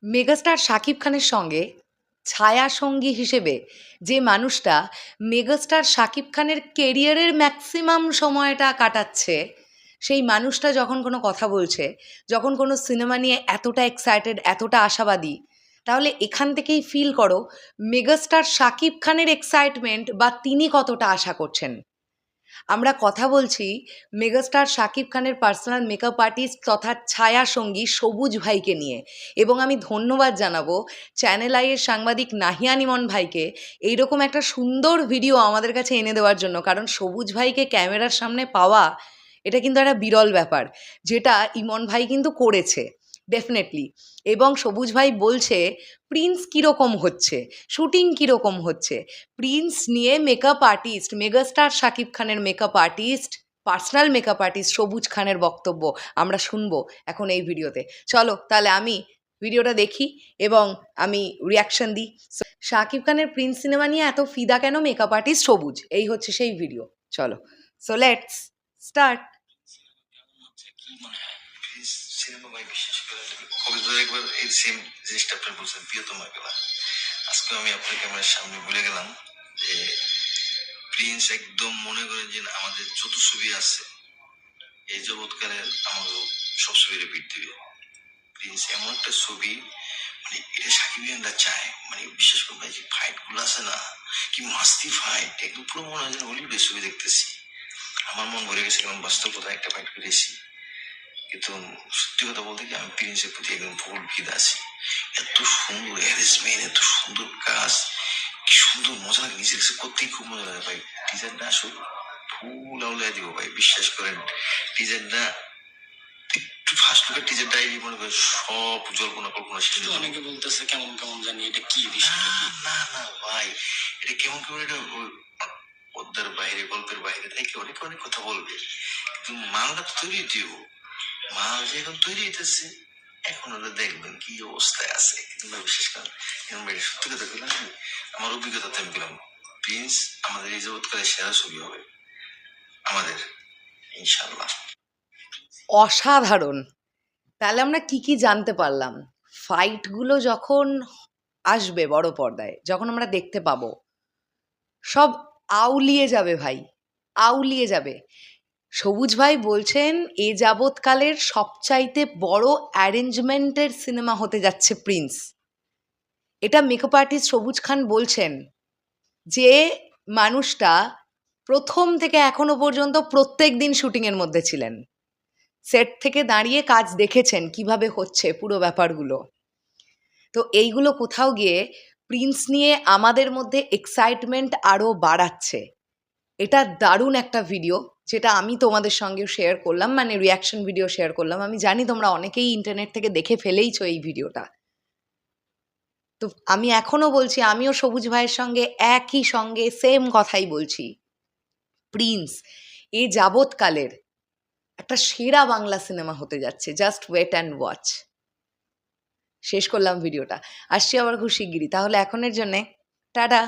Megastar Shakib খানের সঙ্গে ছায়া সঙ্গী হিসেবে যে মানুষটা মেগাস্টার শাকিব খানের কেরিয়ারের ম্যাক্সিমাম সময়টা কাটাচ্ছে, সেই মানুষটা যখন কোনো কথা বলছে, যখন কোনো সিনেমা নিয়ে এতটা এক্সাইটেড, এতটা আশাবাদী, তাহলে এখান থেকেই ফিল করো মেগাস্টার শাকিব খানের এক্সাইটমেন্ট বা তিনি কতটা আশা করছেন। আমরা কথা বলছি মেগাস্টার শাকিব খানের পার্সোনাল মেকআপ আর্টিস্ট তথা ছায়া সঙ্গী সবুজ ভাইকে নিয়ে, এবং আমি ধন্যবাদ জানাবো চ্যানেল আইয়ের সাংবাদিক নাহিয়ান ইমন ভাইকে এইরকম একটা সুন্দর ভিডিও আমাদের কাছে এনে দেওয়ার জন্য। কারণ সবুজ ভাইকে ক্যামেরার সামনে পাওয়া এটা কিন্তু একটা বিরল ব্যাপার, যেটা ইমন ভাই কিন্তু করেছে ডেফিনেটলি। এবং সবুজ ভাই বলছে প্রিন্স কীরকম হচ্ছে, শুটিং কীরকম হচ্ছে, প্রিন্স নিয়ে মেকআপ আর্টিস্ট মেগাস্টার শাকিব খানের makeup artist personal makeup artist সবুজ খানের বক্তব্য আমরা শুনবো এখন এই ভিডিওতে। চলো তাহলে আমি ভিডিওটা দেখি এবং আমি রিয়াকশন দিই। শাকিব খানের প্রিন্স সিনেমা নিয়ে এত ফিদা কেন মেকআপ আর্টিস্ট সবুজ, এই হচ্ছে সেই ভিডিও। চলো, সো লেটস স্টার্ট। সিনেমা ভাই বিশেষ করে কবিতা একবার এই সেম জিনিসটা আপনি বলছেন প্রিয়তমা গেলা। আজকে আমি আপনার ক্যামেরার সামনে বলে গেলাম যে প্রিন্স একদম মনে করেন যে আমাদের যত ছবি আছে এই জগৎকালের আমাদের সব ছবি রিপিট দিবে। প্রিন্স এমন একটা ছবি, মানে এটা সাকিবিয়ানরা চায়, মানে বিশেষ করে ভাই যে ফাইট গুলো আছে না, কি মাস্তি ফাইট, একদম পুরো মনে হয় যেন হলিউডের ছবি দেখতেছি। আমার মন ভরে গেছিল, বাস্তবতা একটা ফাইট করেছি। কিন্তু সত্যি কথা বলতে কি আমি প্রিন্সের প্রতি একদম ফুল ফিদা আছি। এত সুন্দর অ্যারেঞ্জমেন্ট, এত সুন্দর কাজ, কি সুন্দর মজা লাগে, নিজের কাছে করতেই খুব মজা লাগে ভাই। টিজারটা আসলে ফুল আউলিয়া দিব ভাই, বিশ্বাস করেন। টিজারটা একটু ফার্স্ট লুকের টিজারটাই মনে করেন সব জল্পনা কল্পনা শেষ। অনেকে বলতেছে কেমন কেমন জানি এটা কি বিষয়। না না ভাই, এটা কেমন কেমন, এটা পদ্মার বাইরে গল্পের বাইরে থেকে অনেকে অনেক কথা বলবে, কিন্তু মালটা তো তৈরি দিও, মাল যে এখন তৈরি হইতেছে, এখন ওরা দেখবেন কি অবস্থায় আছে। কিন্তু বিশেষ করে সত্যি কথা বললাম, আমার অভিজ্ঞতাতে আমি বললাম প্রিন্স আমাদের এই জগৎকালের সেরা ছবি হবে আমাদের, ইনশাল্লাহ। অসাধারণ। তাহলে আমরা কি কি জানতে পারলাম? ফাইটগুলো যখন আসবে বড় পর্দায়, যখন আমরা দেখতে পাবো, সব আউলিয়ে যাবে ভাই, আউলিয়ে যাবে। সবুজ ভাই বলছেন এ যাবৎকালের সবচাইতে বড় অ্যারেঞ্জমেন্টের সিনেমা হতে যাচ্ছে প্রিন্স। এটা মেকআপ আর্টিস্ট সবুজ খান বলছেন, যে মানুষটা প্রথম থেকে এখনো পর্যন্ত প্রত্যেক দিন শুটিংয়ের মধ্যে ছিলেন, সেট থেকে দাঁড়িয়ে কাজ দেখেছেন কিভাবে হচ্ছে পুরো ব্যাপারগুলো। তো এইগুলো কোথাও গিয়ে প্রিন্স নিয়ে আমাদের মধ্যে এক্সাইটমেন্ট আরও বাড়াচ্ছে। এটা দারুণ একটা ভিডিও, যেটা আমি তোমাদের সঙ্গে শেয়ার করলাম, মানে রিয়াকশন ভিডিও শেয়ার করলাম। আমি জানি তোমরা অনেকেই ইন্টারনেট থেকে দেখে ফেলেইছো এই ভিডিওটা। তো আমি এখনও বলছি, আমিও সবুজ ভাইয়ের সঙ্গে একই সঙ্গে সেম কথাই বলছি, প্রিন্স এ যাবৎকালের একটা সেরা বাংলা সিনেমা হতে যাচ্ছে। Just wait and watch. শেষ করলাম ভিডিওটা, আসছি আবার খুব শিগগিরই। তাহলে এখনের জন্যে টাটা।